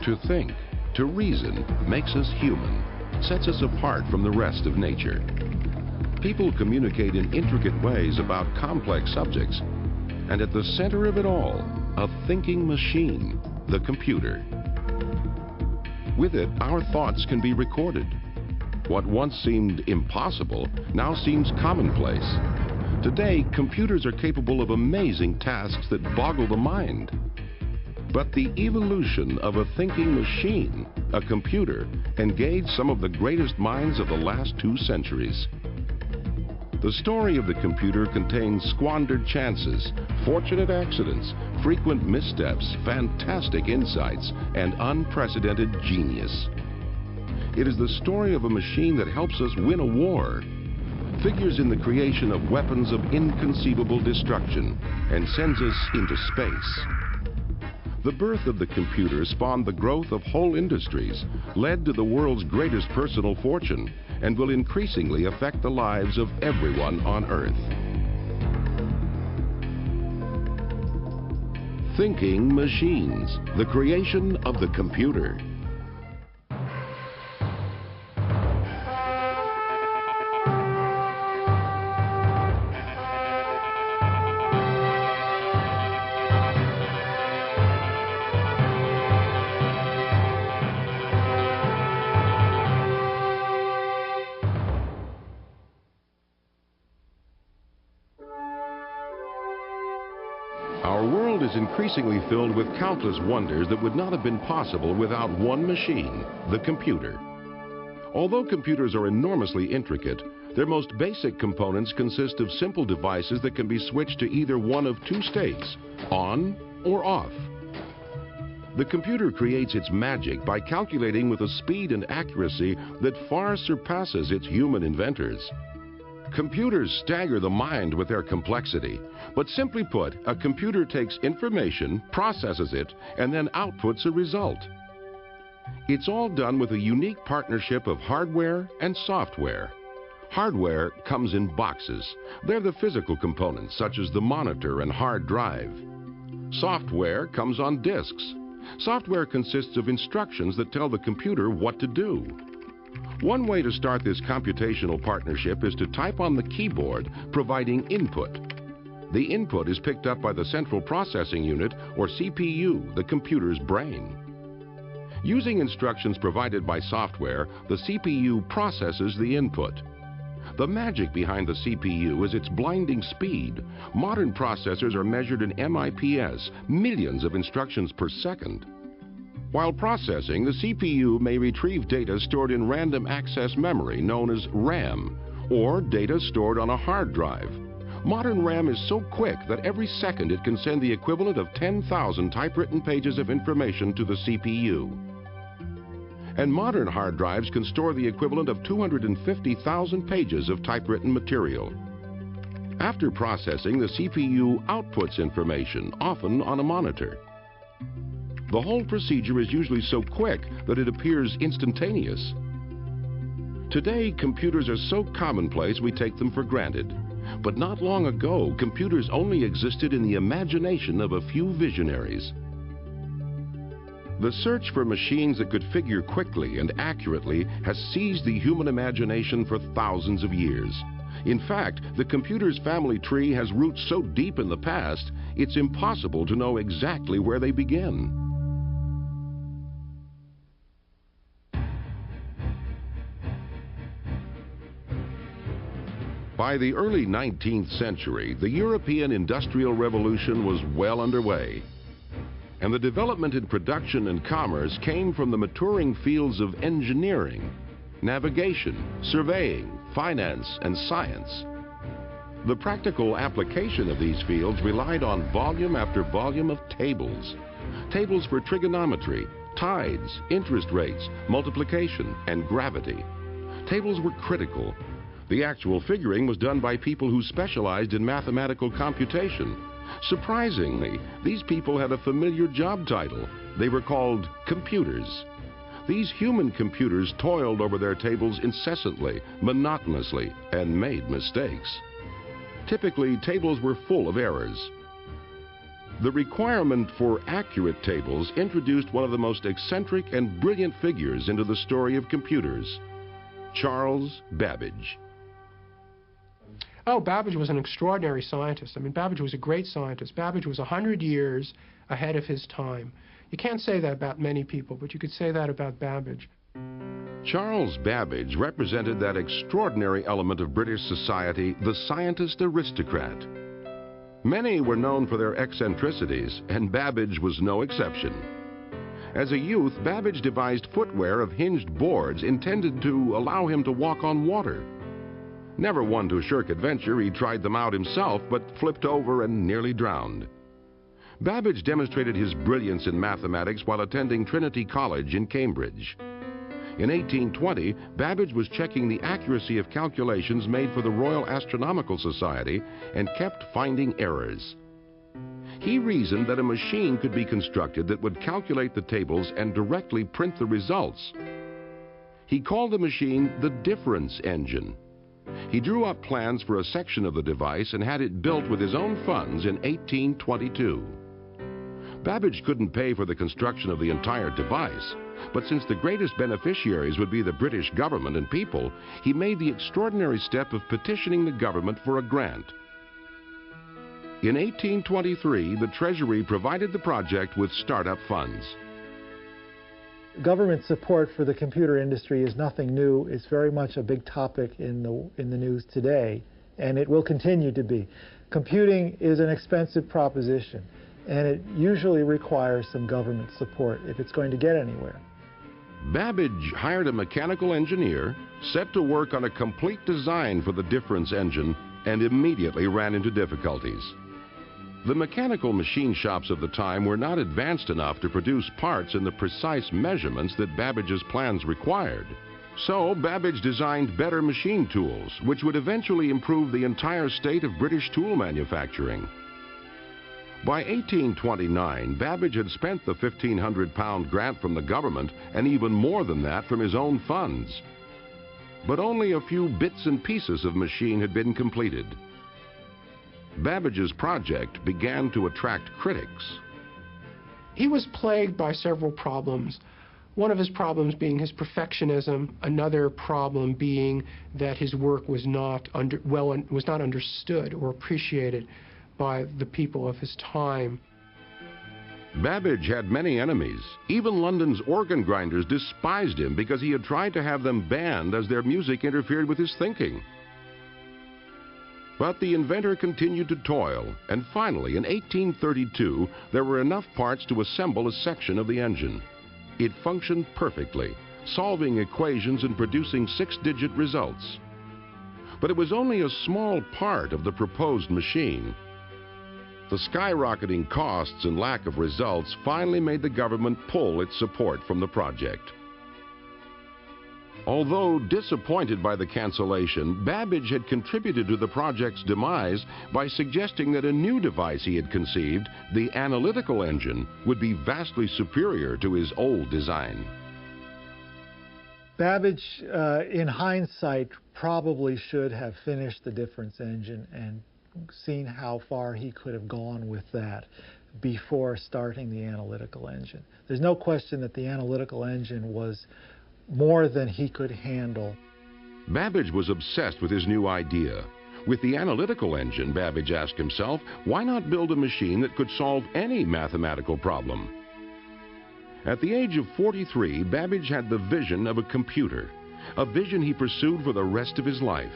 To think, to reason, makes us human, sets us apart from the rest of nature. People communicate in intricate ways about complex subjects, and at the center of it all, a thinking machine, the computer. With it, our thoughts can be recorded. What once seemed impossible now seems commonplace. Today, computers are capable of amazing tasks that boggle the mind. But the evolution of a thinking machine, a computer, engaged some of the greatest minds of the last 2 centuries. The story of the computer contains squandered chances, fortunate accidents, frequent missteps, fantastic insights, and unprecedented genius. It is the story of a machine that helps us win a war, figures in the creation of weapons of inconceivable destruction, and sends us into space. The birth of the computer spawned the growth of whole industries, led to the world's greatest personal fortune, and will increasingly affect the lives of everyone on Earth. Thinking machines, the creation of the computer. Our world is increasingly filled with countless wonders that would not have been possible without one machine, the computer. Although computers are enormously intricate, their most basic components consist of simple devices that can be switched to either one of 2 states, on or off. The computer creates its magic by calculating with a speed and accuracy that far surpasses its human inventors. Computers stagger the mind with their complexity, but simply put, a computer takes information, processes it, and then outputs a result. It's all done with a unique partnership of hardware and software. Hardware comes in boxes. They're the physical components, such as the monitor and hard drive. Software comes on disks. Software consists of instructions that tell the computer what to do. One way to start this computational partnership is to type on the keyboard, providing input. The input is picked up by the central processing unit, or CPU, the computer's brain. Using instructions provided by software, the CPU processes the input. The magic behind the CPU is its blinding speed. Modern processors are measured in MIPS, millions of instructions per second. While processing, the CPU may retrieve data stored in random access memory, known as RAM, or data stored on a hard drive. Modern RAM is so quick that every second it can send the equivalent of 10,000 typewritten pages of information to the CPU. And modern hard drives can store the equivalent of 250,000 pages of typewritten material. After processing, the CPU outputs information, often on a monitor. The whole procedure is usually so quick that it appears instantaneous. Today, computers are so commonplace we take them for granted. But not long ago, computers only existed in the imagination of a few visionaries. The search for machines that could figure quickly and accurately has seized the human imagination for thousands of years. In fact, the computer's family tree has roots so deep in the past, it's impossible to know exactly where they begin. By the early 19th century, the European Industrial Revolution was well underway. And the development in production and commerce came from the maturing fields of engineering, navigation, surveying, finance, and science. The practical application of these fields relied on volume after volume of tables. Tables for trigonometry, tides, interest rates, multiplication, and gravity. Tables were critical. The actual figuring was done by people who specialized in mathematical computation. Surprisingly, these people had a familiar job title. They were called computers. These human computers toiled over their tables incessantly, monotonously, and made mistakes. Typically, tables were full of errors. The requirement for accurate tables introduced one of the most eccentric and brilliant figures into the story of computers, Charles Babbage. Oh, Babbage was an extraordinary scientist. I mean, Babbage was a great scientist. Babbage was 100 years ahead of his time. You can't say that about many people, but you could say that about Babbage. Charles Babbage represented that extraordinary element of British society, the scientist aristocrat. Many were known for their eccentricities, and Babbage was no exception. As a youth, Babbage devised footwear of hinged boards intended to allow him to walk on water. Never one to shirk adventure, he tried them out himself, but flipped over and nearly drowned. Babbage demonstrated his brilliance in mathematics while attending Trinity College in Cambridge. In 1820, Babbage was checking the accuracy of calculations made for the Royal Astronomical Society and kept finding errors. He reasoned that a machine could be constructed that would calculate the tables and directly print the results. He called the machine the difference engine. He drew up plans for a section of the device and had it built with his own funds in 1822. Babbage couldn't pay for the construction of the entire device, but since the greatest beneficiaries would be the British government and people, he made the extraordinary step of petitioning the government for a grant. In 1823, the Treasury provided the project with startup funds. Government support for the computer industry is nothing new. It's very much a big topic in the news today, and it will continue to be. Computing is an expensive proposition, and it usually requires some government support if it's going to get anywhere. Babbage hired a mechanical engineer, set to work on a complete design for the difference engine, and immediately ran into difficulties. The mechanical machine shops of the time were not advanced enough to produce parts in the precise measurements that Babbage's plans required. So Babbage designed better machine tools, which would eventually improve the entire state of British tool manufacturing. By 1829, Babbage had spent the £1,500 grant from the government and even more than that from his own funds. But only a few bits and pieces of machine had been completed. Babbage's project began to attract critics. He was plagued by several problems. One of his problems being his perfectionism, another problem being that his work was not understood or appreciated by the people of his time. Babbage had many enemies. Even London's organ grinders despised him because he had tried to have them banned as their music interfered with his thinking. But the inventor continued to toil, and finally, in 1832, there were enough parts to assemble a section of the engine. It functioned perfectly, solving equations and producing 6-digit results. But it was only a small part of the proposed machine. The skyrocketing costs and lack of results finally made the government pull its support from the project. Although disappointed by the cancellation, Babbage had contributed to the project's demise by suggesting that a new device he had conceived, the analytical engine, would be vastly superior to his old design. Babbage, in hindsight, probably should have finished the difference engine and seen how far he could have gone with that before starting the analytical engine. There's no question that the analytical engine was more than he could handle. Babbage was obsessed with his new idea. With the analytical engine, Babbage asked himself, why not build a machine that could solve any mathematical problem? At the age of 43, Babbage had the vision of a computer, a vision he pursued for the rest of his life.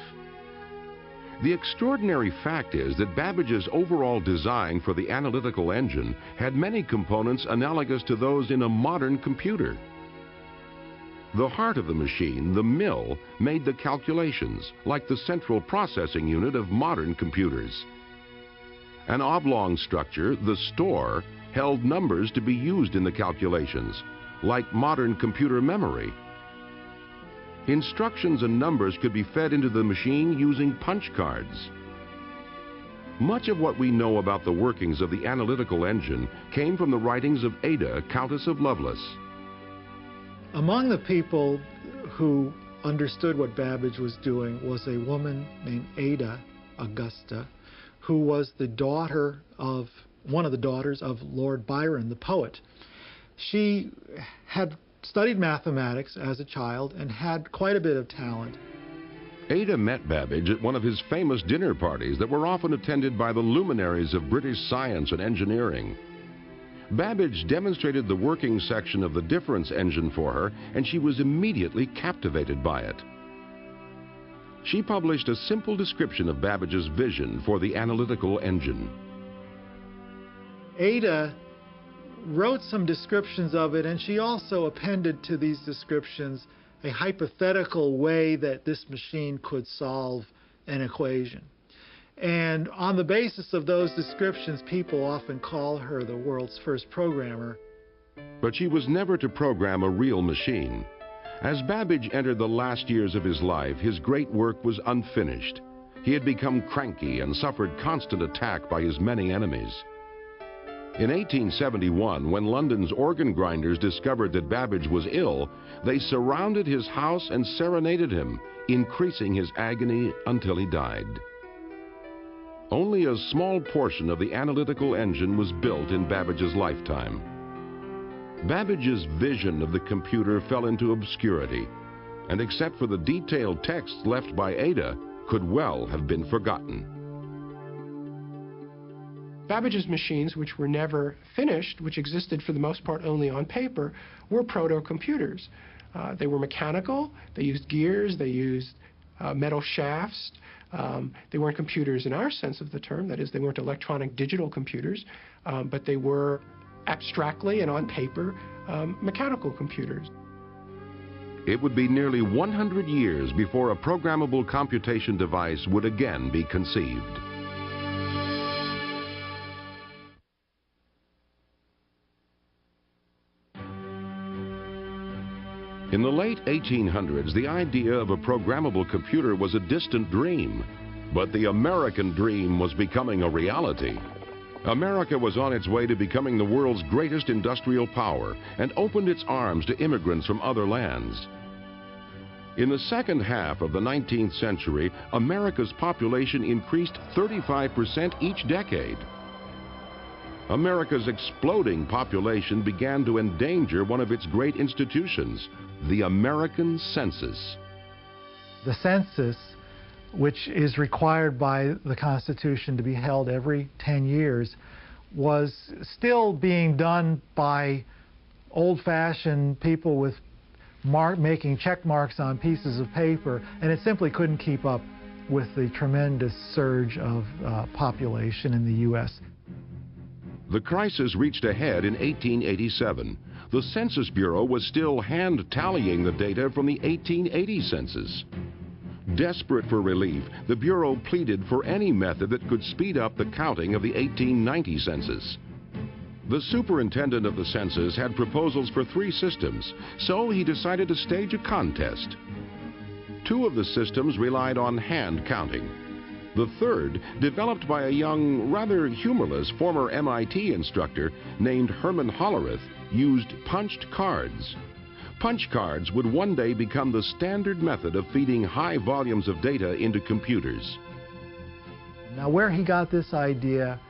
The extraordinary fact is that Babbage's overall design for the analytical engine had many components analogous to those in a modern computer. The heart of the machine, the mill, made the calculations, like the central processing unit of modern computers. An oblong structure, the store, held numbers to be used in the calculations, like modern computer memory. Instructions and numbers could be fed into the machine using punch cards. Much of what we know about the workings of the analytical engine came from the writings of Ada, Countess of Lovelace. Among the people who understood what Babbage was doing was a woman named Ada Augusta, who was the daughter of one of the daughters of Lord Byron, the poet. She had studied mathematics as a child and had quite a bit of talent. Ada met Babbage at one of his famous dinner parties that were often attended by the luminaries of British science and engineering. Babbage demonstrated the working section of the difference engine for her, and she was immediately captivated by it. She published a simple description of Babbage's vision for the analytical engine. Ada wrote some descriptions of it, and she also appended to these descriptions a hypothetical way that this machine could solve an equation. And on the basis of those descriptions, people often call her the world's first programmer. But she was never to program a real machine. As Babbage entered the last years of his life, his great work was unfinished. He had become cranky and suffered constant attack by his many enemies. In 1871, when London's organ grinders discovered that Babbage was ill, they surrounded his house and serenaded him, increasing his agony until he died. Only a small portion of the analytical engine was built in Babbage's lifetime. Babbage's vision of the computer fell into obscurity, and except for the detailed texts left by Ada, could well have been forgotten. Babbage's machines, which were never finished, which existed for the most part only on paper, were proto-computers. They were mechanical, they used gears, they used metal shafts. They weren't computers in our sense of the term, that is, they weren't electronic digital computers, but they were abstractly and on paper mechanical computers. It would be nearly 100 years before a programmable computation device would again be conceived. In the late 1800s, the idea of a programmable computer was a distant dream, but the American dream was becoming a reality. America was on its way to becoming the world's greatest industrial power and opened its arms to immigrants from other lands. In the second half of the 19th century, America's population increased 35% each decade. America's exploding population began to endanger one of its great institutions, the American census. The census, which is required by the Constitution to be held every 10 years, was still being done by old-fashioned people with making check marks on pieces of paper, and it simply couldn't keep up with the tremendous surge of population in the U.S. The crisis reached a head in 1887. The Census Bureau was still hand-tallying the data from the 1880 census. Desperate for relief, the Bureau pleaded for any method that could speed up the counting of the 1890 census. The superintendent of the census had proposals for 3 systems, so he decided to stage a contest. 2 of the systems relied on hand counting. The third, developed by a young, rather humorless former MIT instructor named Herman Hollerith, used punched cards. Punch cards would one day become the standard method of feeding high volumes of data into computers. Now, where he got this idea,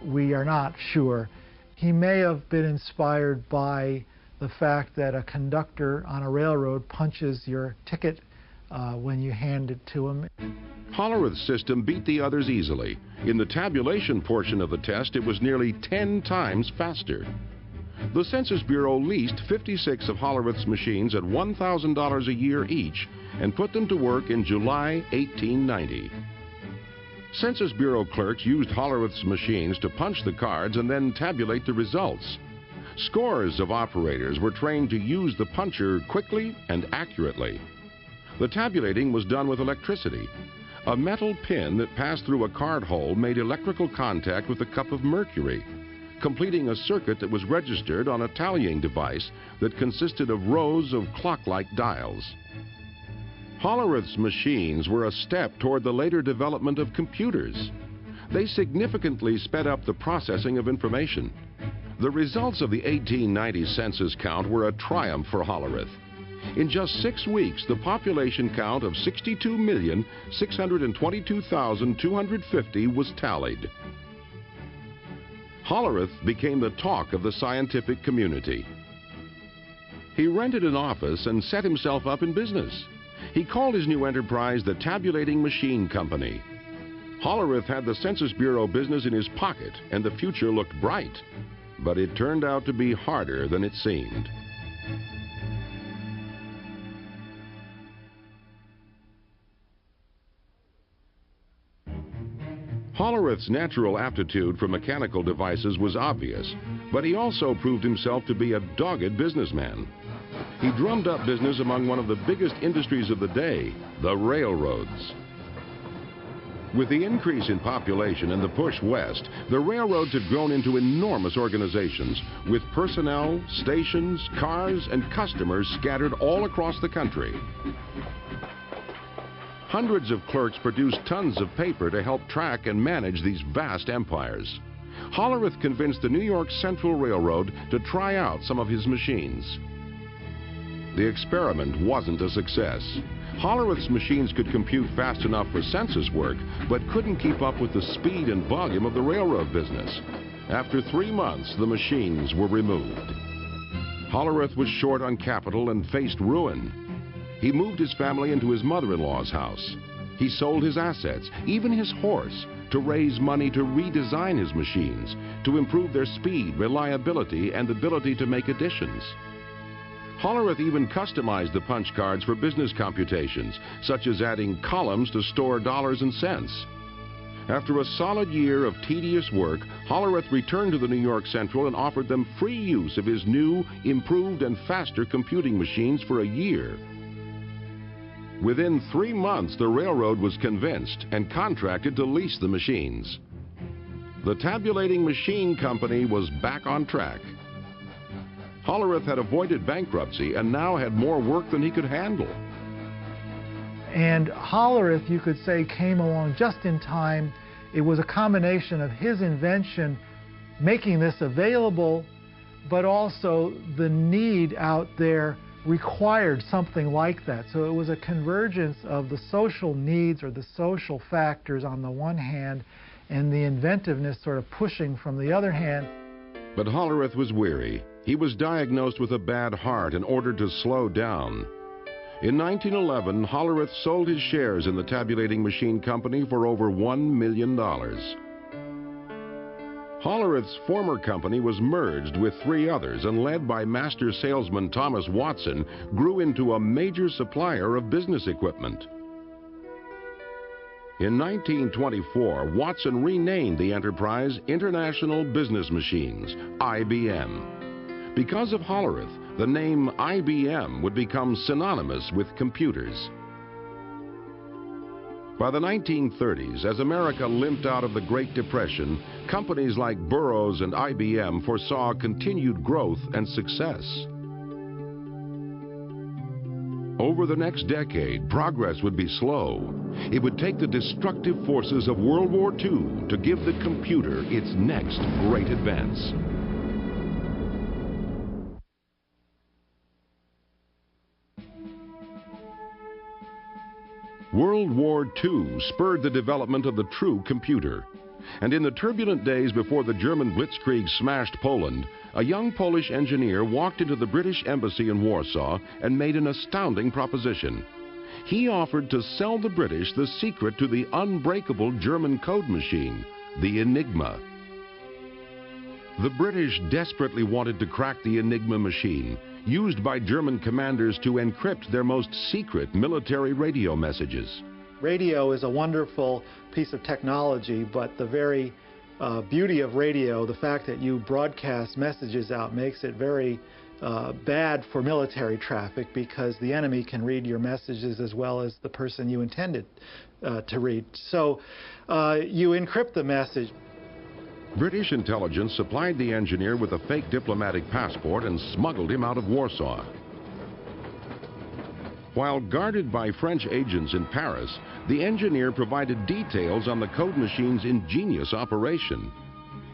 we are not sure. He may have been inspired by the fact that a conductor on a railroad punches your ticket when you hand it to him. Hollerith's system beat the others easily. In the tabulation portion of the test, it was nearly 10 times faster. The Census Bureau leased 56 of Hollerith's machines at $1,000 a year each and put them to work in July 1890. Census Bureau clerks used Hollerith's machines to punch the cards and then tabulate the results. Scores of operators were trained to use the puncher quickly and accurately. The tabulating was done with electricity. A metal pin that passed through a card hole made electrical contact with a cup of mercury, completing a circuit that was registered on a tallying device that consisted of rows of clock-like dials. Hollerith's machines were a step toward the later development of computers. They significantly sped up the processing of information. The results of the 1890 census count were a triumph for Hollerith. In just 6 weeks, the population count of 62,622,250 was tallied. Hollerith became the talk of the scientific community. He rented an office and set himself up in business. He called his new enterprise the Tabulating Machine Company. Hollerith had the Census Bureau business in his pocket, and the future looked bright. But it turned out to be harder than it seemed. Hollerith's natural aptitude for mechanical devices was obvious, but he also proved himself to be a dogged businessman. He drummed up business among one of the biggest industries of the day, the railroads. With the increase in population and the push west, the railroads had grown into enormous organizations with personnel, stations, cars, and customers scattered all across the country. Hundreds of clerks produced tons of paper to help track and manage these vast empires. Hollerith convinced the New York Central Railroad to try out some of his machines. The experiment wasn't a success. Hollerith's machines could compute fast enough for census work, but couldn't keep up with the speed and volume of the railroad business. After 3 months, the machines were removed. Hollerith was short on capital and faced ruin. He moved his family into his mother-in-law's house. He sold his assets, even his horse, to raise money to redesign his machines, to improve their speed, reliability, and ability to make additions. Hollerith even customized the punch cards for business computations, such as adding columns to store dollars and cents. After a solid year of tedious work, Hollerith returned to the New York Central and offered them free use of his new, improved, and faster computing machines for a year. Within 3 months, the railroad was convinced and contracted to lease the machines. The Tabulating Machine Company was back on track. Hollerith had avoided bankruptcy and now had more work than he could handle. And Hollerith, you could say, came along just in time. It was a combination of his invention making this available, but also the need out there required something like that. So it was a convergence of the social needs or the social factors on the one hand and the inventiveness sort of pushing from the other hand. But Hollerith was weary. He was diagnosed with a bad heart and ordered to slow down. In 1911, Hollerith sold his shares in the Tabulating Machine Company for over $1 million. Hollerith's former company was merged with 3 others and, led by master salesman Thomas Watson, grew into a major supplier of business equipment. In 1924, Watson renamed the enterprise International Business Machines, IBM. Because of Hollerith, the name IBM would become synonymous with computers. By the 1930s, as America limped out of the Great Depression, companies like Burroughs and IBM foresaw continued growth and success. Over the next decade, progress would be slow. It would take the destructive forces of World War II to give the computer its next great advance. World War II spurred the development of the true computer. And in the turbulent days before the German blitzkrieg smashed Poland, a young Polish engineer walked into the British embassy in Warsaw and made an astounding proposition. He offered to sell the British the secret to the unbreakable German code machine, the Enigma. The British desperately wanted to crack the Enigma machine, used by German commanders to encrypt their most secret military radio messages. Radio is a wonderful piece of technology, but the very beauty of radio, the fact that you broadcast messages out, makes it very bad for military traffic, because the enemy can read your messages as well as the person you intended to read. So you encrypt the message. British intelligence supplied the engineer with a fake diplomatic passport and smuggled him out of Warsaw. While guarded by French agents in Paris, the engineer provided details on the code machine's ingenious operation.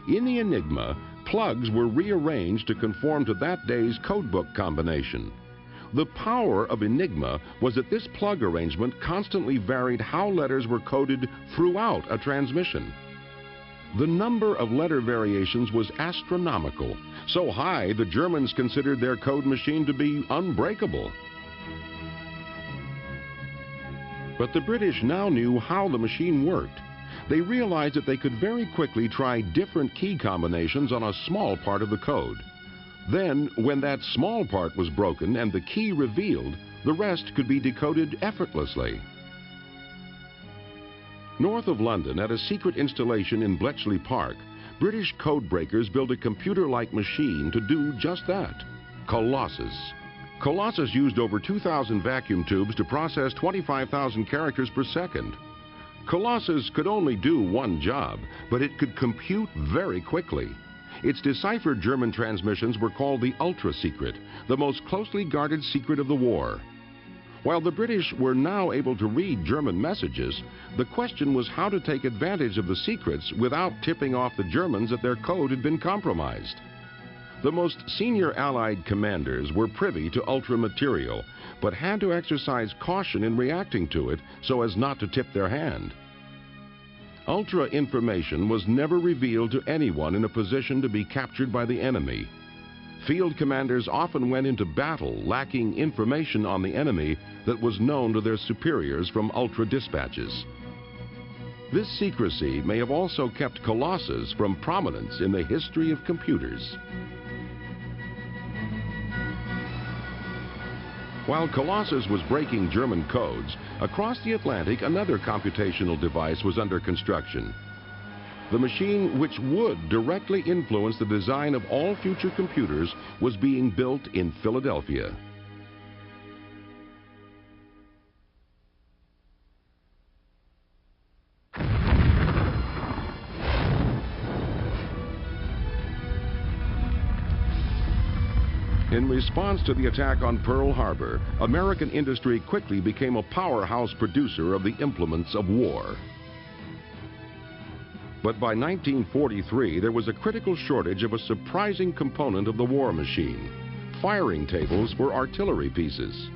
In the Enigma, plugs were rearranged to conform to that day's codebook combination. The power of Enigma was that this plug arrangement constantly varied how letters were coded throughout a transmission. The number of letter variations was astronomical, so high the Germans considered their code machine to be unbreakable. But the British now knew how the machine worked. They realized that they could very quickly try different key combinations on a small part of the code. Then, when that small part was broken and the key revealed, the rest could be decoded effortlessly. North of London, at a secret installation in Bletchley Park, British code breakers built a computer-like machine to do just that. Colossus. Colossus used over 2,000 vacuum tubes to process 25,000 characters per second. Colossus could only do one job, but it could compute very quickly. Its deciphered German transmissions were called the Ultra Secret, the most closely guarded secret of the war. While the British were now able to read German messages, the question was how to take advantage of the secrets without tipping off the Germans that their code had been compromised. The most senior Allied commanders were privy to Ultra material, but had to exercise caution in reacting to it so as not to tip their hand. Ultra information was never revealed to anyone in a position to be captured by the enemy. Field commanders often went into battle lacking information on the enemy that was known to their superiors from Ultra dispatches. This secrecy may have also kept Colossus from prominence in the history of computers. While Colossus was breaking German codes, across the Atlantic another computational device was under construction. The machine which would directly influence the design of all future computers was being built in Philadelphia. In response to the attack on Pearl Harbor, American industry quickly became a powerhouse producer of the implements of war. But by 1943, there was a critical shortage of a surprising component of the war machine: firing tables for artillery pieces.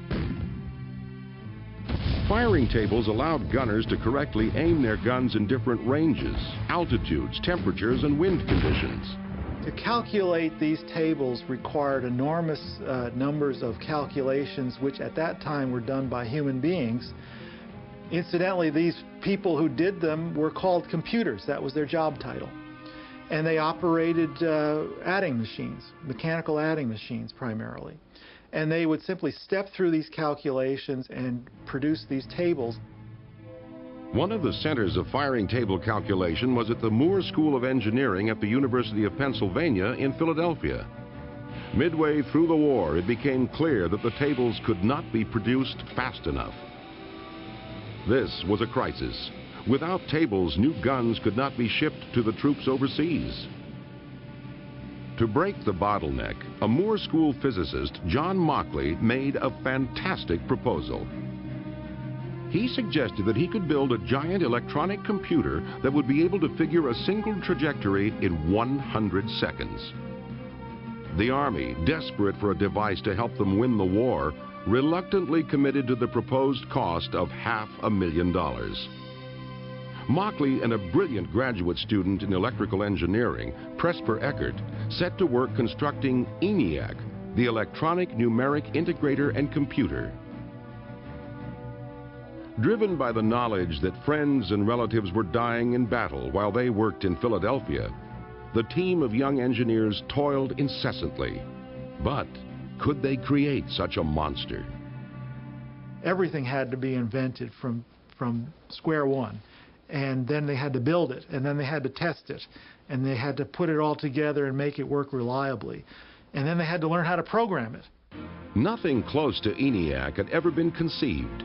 Firing tables allowed gunners to correctly aim their guns in different ranges, altitudes, temperatures, and wind conditions. To calculate these tables required enormous numbers of calculations, which at that time were done by human beings. Incidentally, these people who did them were called computers. That was their job title. And they operated adding machines, mechanical adding machines primarily. And they would simply step through these calculations and produce these tables. One of the centers of firing table calculation was at the Moore School of Engineering at the University of Pennsylvania in Philadelphia. Midway through the war, it became clear that the tables could not be produced fast enough. This was a crisis. Without tables, new guns could not be shipped to the troops overseas. To break the bottleneck, a Moore School physicist, John Mauchly, made a fantastic proposal. He suggested that he could build a giant electronic computer that would be able to figure a single trajectory in 100 seconds. The Army, desperate for a device to help them win the war, reluctantly committed to the proposed cost of $500,000. Mauchly and a brilliant graduate student in electrical engineering, Presper Eckert, set to work constructing ENIAC, the Electronic Numeric Integrator and Computer. Driven by the knowledge that friends and relatives were dying in battle while they worked in Philadelphia, the team of young engineers toiled incessantly. But could they create such a monster? Everything had to be invented from square one. And then they had to build it, and then they had to test it, and they had to put it all together and make it work reliably. And then they had to learn how to program it. Nothing close to ENIAC had ever been conceived.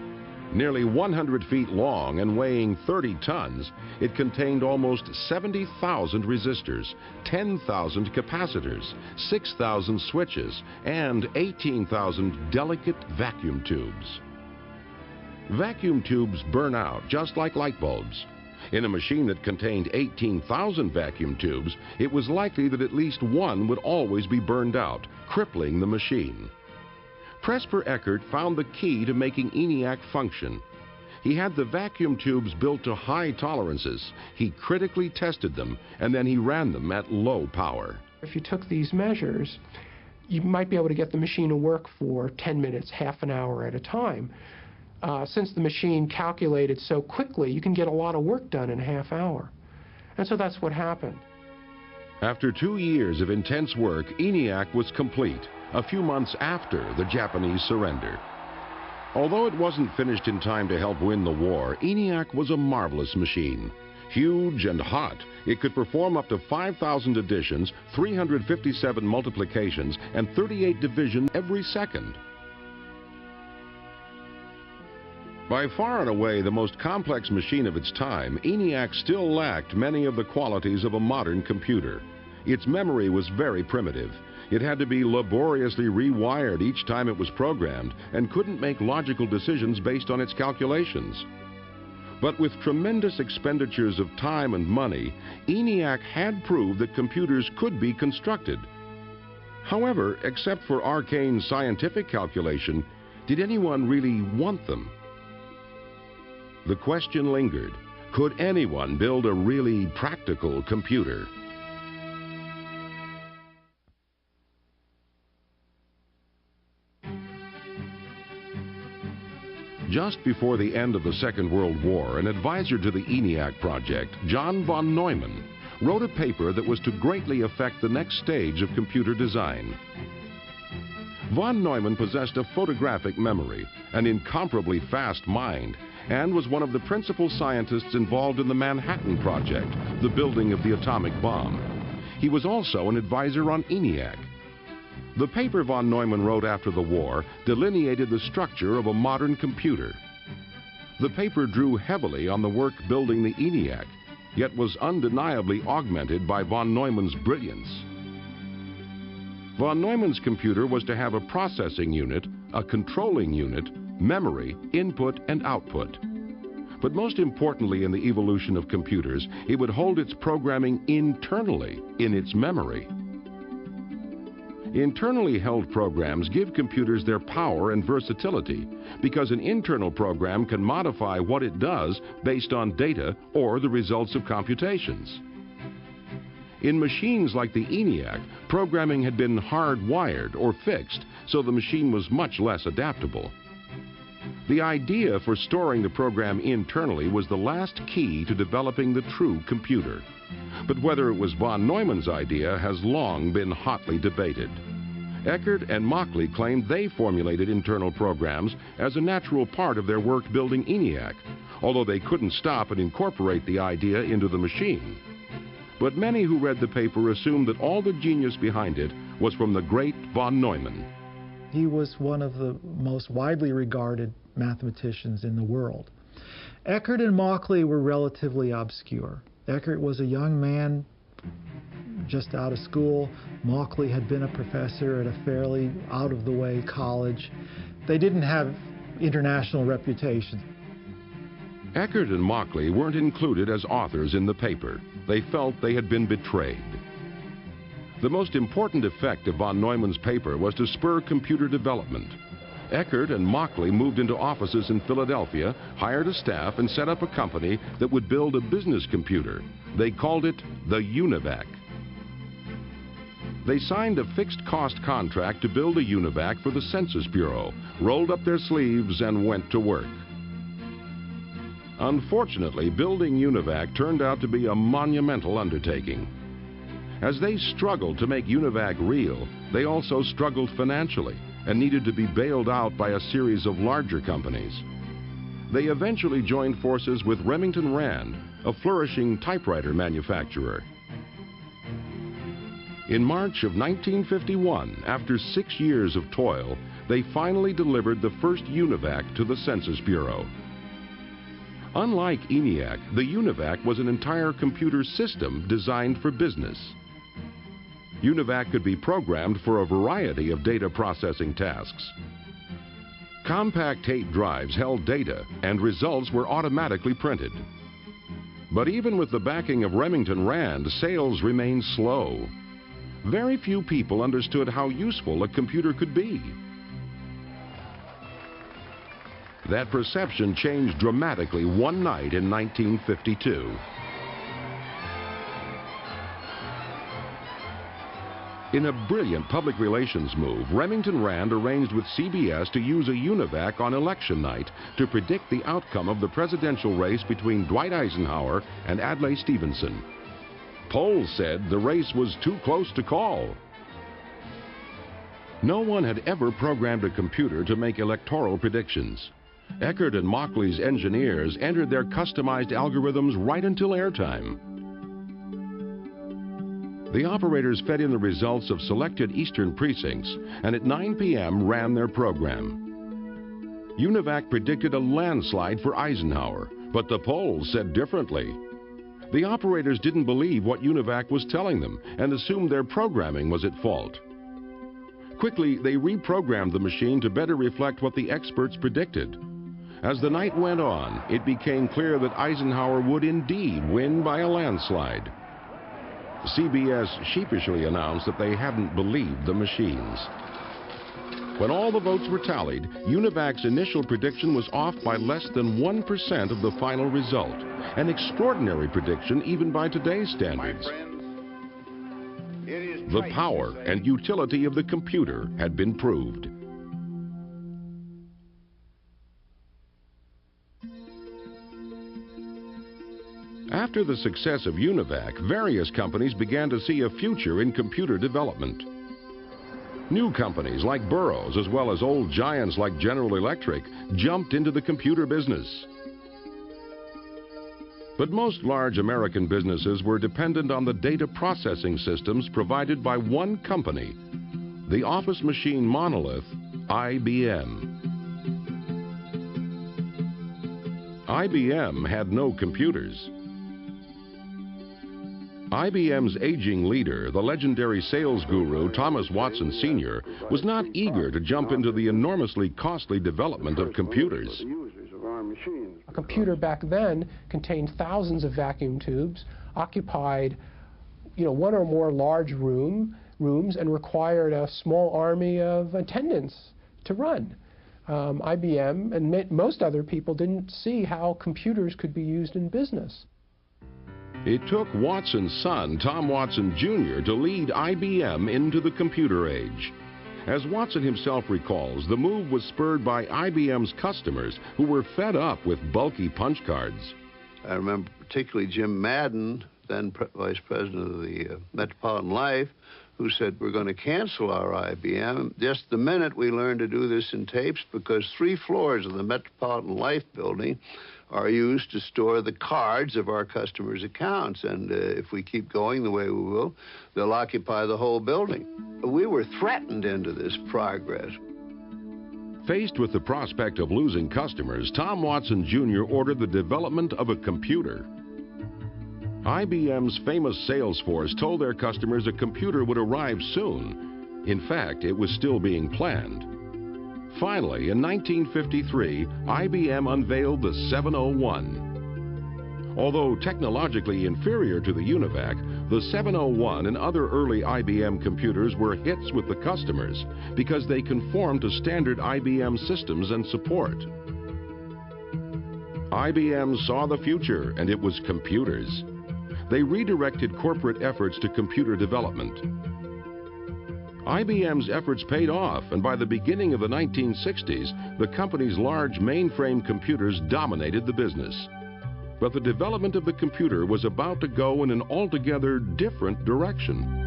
Nearly 100 feet long and weighing 30 tons, it contained almost 70,000 resistors, 10,000 capacitors, 6,000 switches, and 18,000 delicate vacuum tubes. Vacuum tubes burn out just like light bulbs. In a machine that contained 18,000 vacuum tubes, it was likely that at least one would always be burned out, crippling the machine. Presper Eckert found the key to making ENIAC function. He had the vacuum tubes built to high tolerances. He critically tested them, and then he ran them at low power. If you took these measures, you might be able to get the machine to work for 10 minutes, half an hour at a time. Since the machine calculated so quickly, you can get a lot of work done in a half hour. And so that's what happened. After 2 years of intense work, ENIAC was complete, a few months after the Japanese surrender. Although it wasn't finished in time to help win the war, ENIAC was a marvelous machine. Huge and hot, it could perform up to 5,000 additions, 357 multiplications, and 38 divisions every second. By far and away the most complex machine of its time, ENIAC still lacked many of the qualities of a modern computer. Its memory was very primitive. It had to be laboriously rewired each time it was programmed and couldn't make logical decisions based on its calculations. But with tremendous expenditures of time and money, ENIAC had proved that computers could be constructed. However, except for arcane scientific calculation, did anyone really want them? The question lingered, could anyone build a really practical computer? Just before the end of the Second World War, an advisor to the ENIAC project, John von Neumann, wrote a paper that was to greatly affect the next stage of computer design. Von Neumann possessed a photographic memory, an incomparably fast mind, and was one of the principal scientists involved in the Manhattan Project, the building of the atomic bomb. He was also an advisor on ENIAC. The paper von Neumann wrote after the war delineated the structure of a modern computer. The paper drew heavily on the work building the ENIAC, yet was undeniably augmented by von Neumann's brilliance. Von Neumann's computer was to have a processing unit, a controlling unit, memory, input, and output. But most importantly in the evolution of computers, it would hold its programming internally in its memory. Internally held programs give computers their power and versatility because an internal program can modify what it does based on data or the results of computations. In machines like the ENIAC, programming had been hardwired or fixed, so the machine was much less adaptable. The idea for storing the program internally was the last key to developing the true computer. But whether it was von Neumann's idea has long been hotly debated. Eckert and Mauchly claimed they formulated internal programs as a natural part of their work building ENIAC, although they couldn't stop and incorporate the idea into the machine. But many who read the paper assumed that all the genius behind it was from the great von Neumann. He was one of the most widely regarded mathematicians in the world. Eckert and Mauchly were relatively obscure. Eckert was a young man just out of school. Mauchly had been a professor at a fairly out-of-the-way college. They didn't have international reputation. Eckert and Mauchly weren't included as authors in the paper. They felt they had been betrayed. The most important effect of von Neumann's paper was to spur computer development. Eckert and Mauchly moved into offices in Philadelphia, hired a staff, and set up a company that would build a business computer. They called it the UNIVAC. They signed a fixed-cost contract to build a UNIVAC for the Census Bureau, rolled up their sleeves, and went to work. Unfortunately, building UNIVAC turned out to be a monumental undertaking. As they struggled to make UNIVAC real, they also struggled financially and needed to be bailed out by a series of larger companies. They eventually joined forces with Remington Rand, a flourishing typewriter manufacturer. In March of 1951, after 6 years of toil, they finally delivered the first UNIVAC to the Census Bureau. Unlike ENIAC, the UNIVAC was an entire computer system designed for business. UNIVAC could be programmed for a variety of data processing tasks. Compact tape drives held data, and results were automatically printed. But even with the backing of Remington Rand, sales remained slow. Very few people understood how useful a computer could be. That perception changed dramatically one night in 1952. In a brilliant public relations move, Remington Rand arranged with CBS to use a UNIVAC on election night to predict the outcome of the presidential race between Dwight Eisenhower and Adlai Stevenson. Polls said the race was too close to call. No one had ever programmed a computer to make electoral predictions. Eckert and Mockley's engineers entered their customized algorithms right until airtime. The operators fed in the results of selected eastern precincts and at 9 p.m. ran their program. UNIVAC predicted a landslide for Eisenhower, but the polls said differently. The operators didn't believe what UNIVAC was telling them and assumed their programming was at fault. Quickly, they reprogrammed the machine to better reflect what the experts predicted. As the night went on, it became clear that Eisenhower would indeed win by a landslide. CBS sheepishly announced that they hadn't believed the machines. When all the votes were tallied, UNIVAC's initial prediction was off by less than 1% of the final result, an extraordinary prediction even by today's standards. The power and utility of the computer had been proved. After the success of UNIVAC, various companies began to see a future in computer development. New companies like Burroughs, as well as old giants like General Electric, jumped into the computer business. But most large American businesses were dependent on the data processing systems provided by one company, the office machine monolith, IBM. IBM had no computers. IBM's aging leader, the legendary sales guru Thomas Watson Sr., was not eager to jump into the enormously costly development of computers. A computer back then contained thousands of vacuum tubes, occupied, one or more large rooms, and required a small army of attendants to run. IBM and most other people didn't see how computers could be used in business. It took Watson's son, Tom Watson Jr., to lead IBM into the computer age. As Watson himself recalls, the move was spurred by IBM's customers who were fed up with bulky punch cards. I remember particularly Jim Madden, then vice president of the Metropolitan Life, who said, we're going to cancel our IBM just the minute we learn to do this in tapes, because 3 floors of the Metropolitan Life building are used to store the cards of our customers' accounts. And if we keep going the way we will, they'll occupy the whole building. We were threatened into this progress. Faced with the prospect of losing customers, Tom Watson Jr. ordered the development of a computer. IBM's famous sales force told their customers a computer would arrive soon. In fact, it was still being planned. Finally, in 1953, IBM unveiled the 701. Although technologically inferior to the UNIVAC, the 701 and other early IBM computers were hits with the customers because they conformed to standard IBM systems and support. IBM saw the future, and it was computers. They redirected corporate efforts to computer development. IBM's efforts paid off, and by the beginning of the 1960s, the company's large mainframe computers dominated the business. But the development of the computer was about to go in an altogether different direction.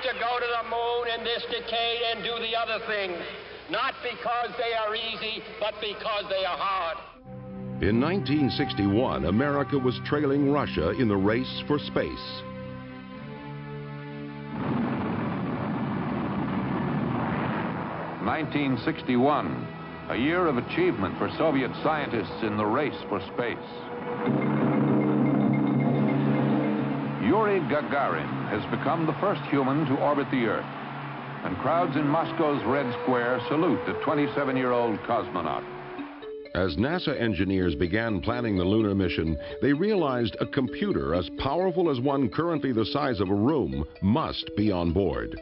To go to the moon in this decade and do the other things, not because they are easy, but because they are hard. In 1961, America was trailing Russia in the race for space. (1961), a year of achievement for Soviet scientists in the race for space. Yuri Gagarin has become the first human to orbit the Earth. and crowds in Moscow's Red Square salute the 27-year-old cosmonaut. As NASA engineers began planning the lunar mission, they realized a computer as powerful as one currently the size of a room must be on board.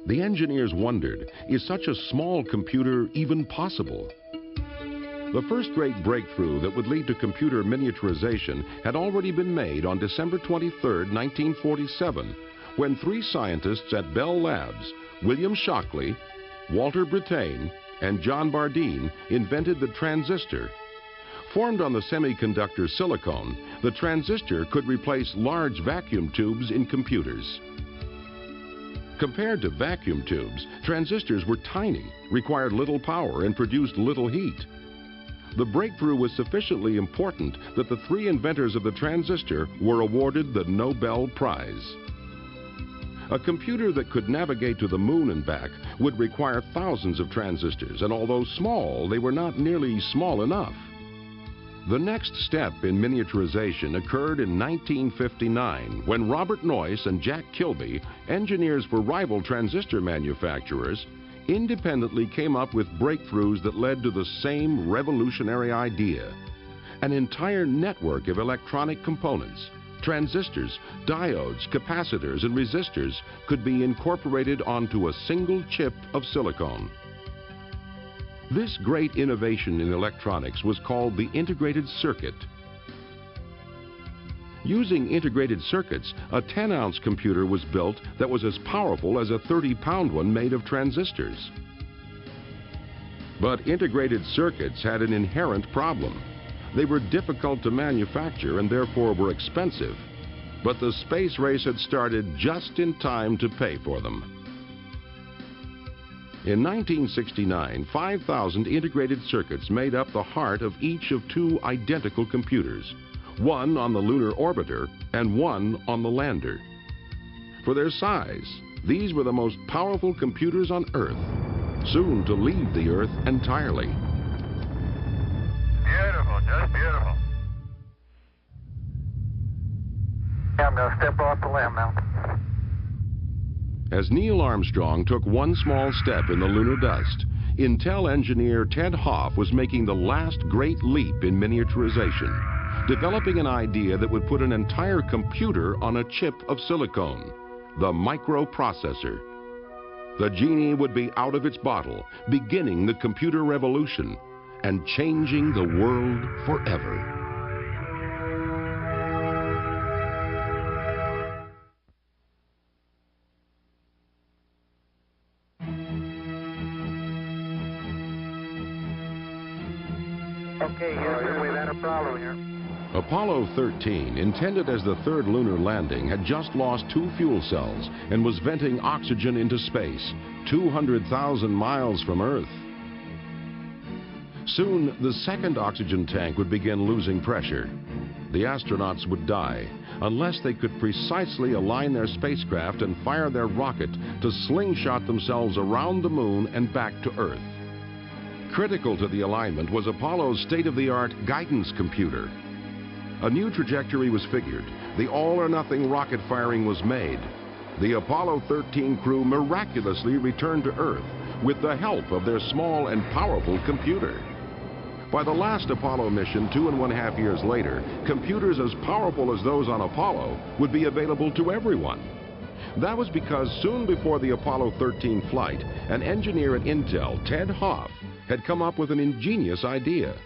The engineers wondered, is such a small computer even possible? The first great breakthrough that would lead to computer miniaturization had already been made on December 23, 1947, when three scientists at Bell Labs, William Shockley, Walter Brattain, and John Bardeen, invented the transistor. Formed on the semiconductor silicon, the transistor could replace large vacuum tubes in computers. Compared to vacuum tubes, transistors were tiny, required little power, and produced little heat. The breakthrough was sufficiently important that the three inventors of the transistor were awarded the Nobel Prize. A computer that could navigate to the moon and back would require thousands of transistors, and although small, they were not nearly small enough. The next step in miniaturization occurred in 1959 when Robert Noyce and Jack Kilby, engineers for rival transistor manufacturers, independently came up with breakthroughs that led to the same revolutionary idea. An entire network of electronic components, transistors, diodes, capacitors, and resistors could be incorporated onto a single chip of silicon. This great innovation in electronics was called the integrated circuit. Using integrated circuits, a 10-ounce computer was built that was as powerful as a 30-pound one made of transistors. But integrated circuits had an inherent problem. They were difficult to manufacture and therefore were expensive. But the space race had started just in time to pay for them. In 1969, 5,000 integrated circuits made up the heart of each of two identical computers, one on the lunar orbiter and one on the lander. For their size, these were the most powerful computers on Earth, soon to leave the Earth entirely. Beautiful, just beautiful. Yeah, I'm going to step off the limb now. As Neil Armstrong took one small step in the lunar dust, Intel engineer Ted Hoff was making the last great leap in miniaturization, developing an idea that would put an entire computer on a chip of silicon, the microprocessor. The genie would be out of its bottle, beginning the computer revolution and changing the world forever. Okay, Houston, we've had a problem here. Apollo 13, intended as the third lunar landing, had just lost 2 fuel cells and was venting oxygen into space, 200,000 miles from Earth. Soon, the second oxygen tank would begin losing pressure. The astronauts would die unless they could precisely align their spacecraft and fire their rocket to slingshot themselves around the moon and back to Earth. Critical to the alignment was Apollo's state-of-the-art guidance computer. A new trajectory was figured. The all-or-nothing rocket firing was made. The Apollo 13 crew miraculously returned to Earth with the help of their small and powerful computer. By the last Apollo mission 2.5 years later, computers as powerful as those on Apollo would be available to everyone. That was because soon before the Apollo 13 flight, an engineer at Intel, Ted Hoff, had come up with an ingenious idea.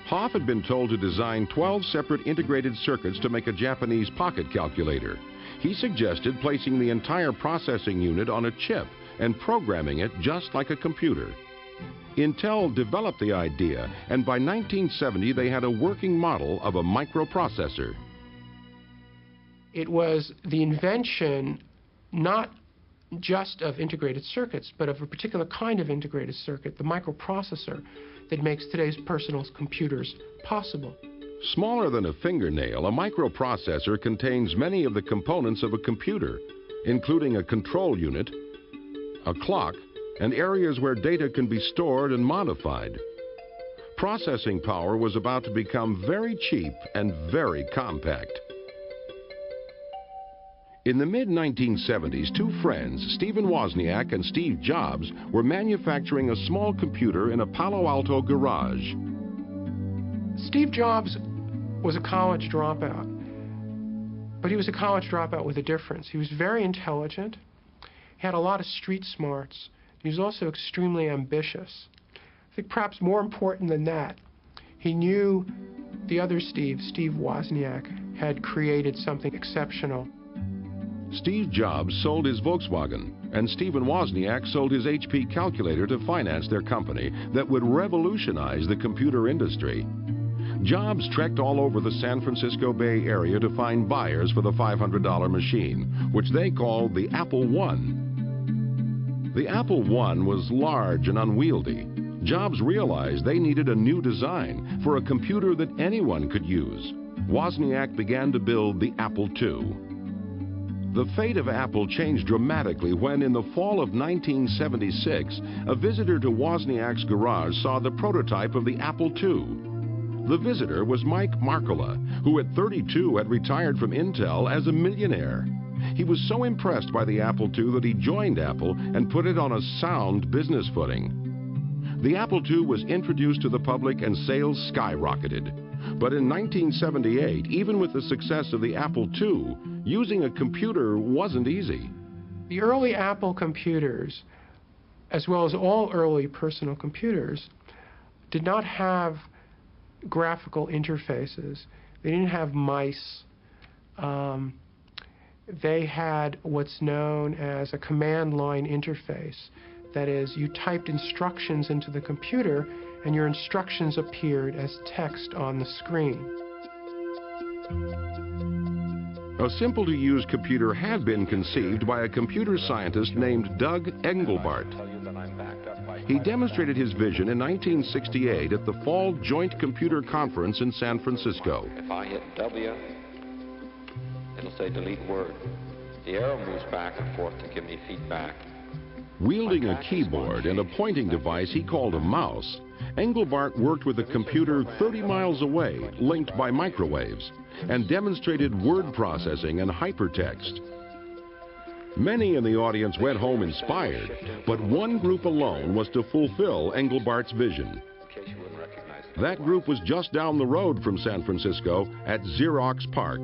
Hoff had been told to design 12 separate integrated circuits to make a Japanese pocket calculator. He suggested placing the entire processing unit on a chip and programming it just like a computer. Intel developed the idea, and by 1970 they had a working model of a microprocessor. It was the invention not just of integrated circuits, but of a particular kind of integrated circuit, the microprocessor, that makes today's personal computers possible. Smaller than a fingernail, a microprocessor contains many of the components of a computer, including a control unit, a clock, and areas where data can be stored and modified. Processing power was about to become very cheap and very compact. In the mid-1970s, two friends, Stephen Wozniak and Steve Jobs, were manufacturing a small computer in a Palo Alto garage. Steve Jobs was a college dropout, but he was a college dropout with a difference. He was very intelligent, he had a lot of street smarts, he was also extremely ambitious. I think perhaps more important than that, he knew the other Steve Wozniak, had created something exceptional. Steve Jobs sold his Volkswagen, and Stephen Wozniak sold his HP calculator to finance their company that would revolutionize the computer industry. Jobs trekked all over the San Francisco Bay Area to find buyers for the $500 machine, which they called the Apple I. The Apple I was large and unwieldy. Jobs realized they needed a new design for a computer that anyone could use. Wozniak began to build the Apple II. The fate of Apple changed dramatically when, in the fall of 1976, a visitor to Wozniak's garage saw the prototype of the Apple II. The visitor was Mike Markkula, who at 32 had retired from Intel as a millionaire. He was so impressed by the Apple II that he joined Apple and put it on a sound business footing. The Apple II was introduced to the public and sales skyrocketed. But in 1978, even with the success of the Apple II, using a computer wasn't easy. The early Apple computers, as well as all early personal computers, did not have graphical interfaces. They didn't have mice. They had what's known as a command line interface. That is, you typed instructions into the computer and your instructions appeared as text on the screen. A simple-to-use computer had been conceived by a computer scientist named Doug Engelbart. He demonstrated his vision in 1968 at the Fall Joint Computer Conference in San Francisco. If I hit W, it'll say delete word. The arrow moves back and forth to give me feedback. Wielding a keyboard and a pointing device he called a mouse, Engelbart worked with a computer 30 miles away, linked by microwaves, and demonstrated word processing and hypertext. Many in the audience went home inspired, but one group alone was to fulfill Engelbart's vision. That group was just down the road from San Francisco at Xerox PARC.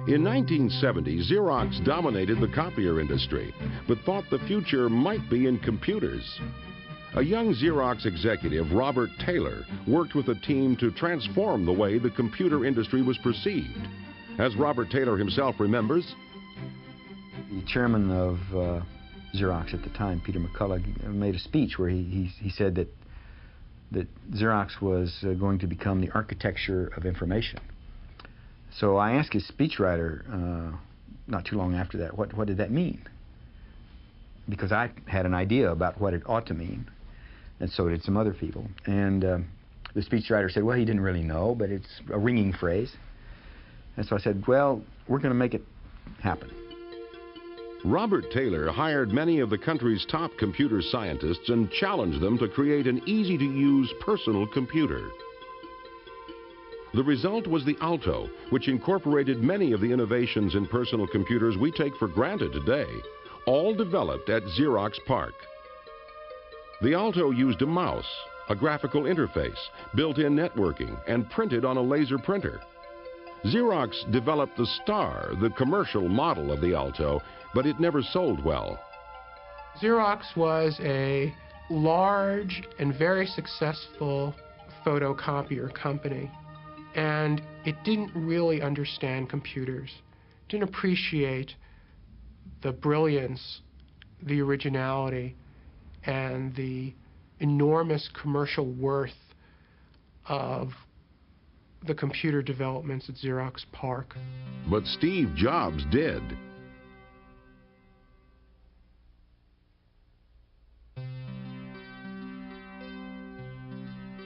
In 1970, Xerox dominated the copier industry, but thought the future might be in computers. A young Xerox executive, Robert Taylor, worked with a team to transform the way the computer industry was perceived. As Robert Taylor himself remembers, the chairman of Xerox at the time, Peter McCullough, made a speech where he said that Xerox was going to become the architecture of information. So I asked his speechwriter not too long after that, what did that mean? Because I had an idea about what it ought to mean, and so did some other people. And the speechwriter said, well, he didn't really know, but it's a ringing phrase. And so I said, well, we're going to make it happen. Robert Taylor hired many of the country's top computer scientists and challenged them to create an easy-to-use personal computer. The result was the Alto, which incorporated many of the innovations in personal computers we take for granted today, all developed at Xerox PARC. The Alto used a mouse, a graphical interface, built-in networking, and printed on a laser printer. Xerox developed the Star, the commercial model of the Alto, but it never sold well. Xerox was a large and very successful photocopier company, and it didn't really understand computers, didn't appreciate the brilliance, the originality, and the enormous commercial worth of the computer developments at Xerox PARC. But Steve Jobs did.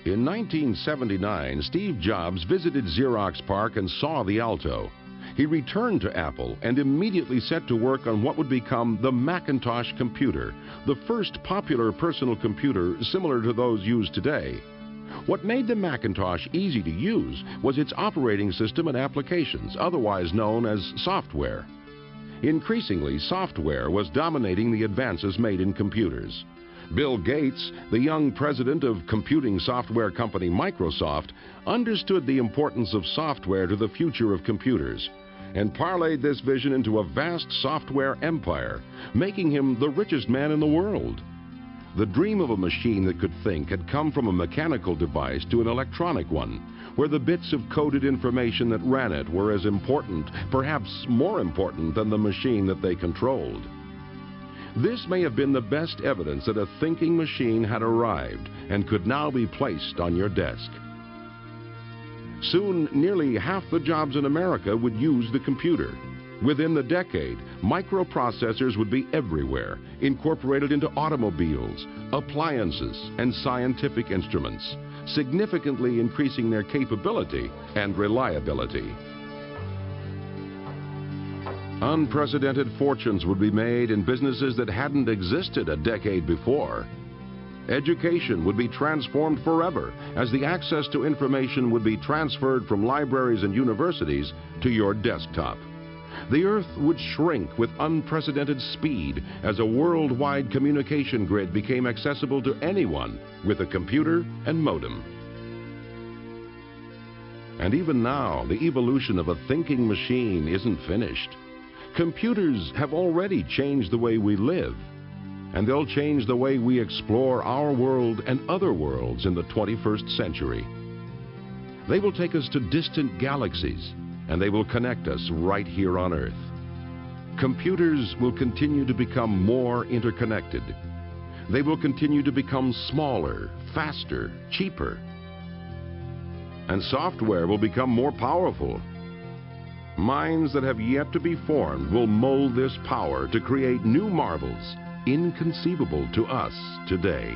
In 1979, Steve Jobs visited Xerox PARC and saw the Alto. He returned to Apple and immediately set to work on what would become the Macintosh computer, the first popular personal computer similar to those used today. What made the Macintosh easy to use was its operating system and applications, otherwise known as software. Increasingly, software was dominating the advances made in computers. Bill Gates, the young president of computing software company Microsoft, understood the importance of software to the future of computers and parlayed this vision into a vast software empire, making him the richest man in the world. The dream of a machine that could think had come from a mechanical device to an electronic one, where the bits of coded information that ran it were as important, perhaps more important, than the machine that they controlled. This may have been the best evidence that a thinking machine had arrived and could now be placed on your desk. Soon, nearly half the jobs in America would use the computer. Within the decade, microprocessors would be everywhere, incorporated into automobiles, appliances, and scientific instruments, significantly increasing their capability and reliability. Unprecedented fortunes would be made in businesses that hadn't existed a decade before. Education would be transformed forever, as the access to information would be transferred from libraries and universities to your desktop. The Earth would shrink with unprecedented speed as a worldwide communication grid became accessible to anyone with a computer and modem. And even now, the evolution of a thinking machine isn't finished. Computers have already changed the way we live, and they'll change the way we explore our world and other worlds in the 21st century. They will take us to distant galaxies, and they will connect us right here on Earth. Computers will continue to become more interconnected. They will continue to become smaller, faster, cheaper. And software will become more powerful. Minds that have yet to be formed will mold this power to create new marvels inconceivable to us today.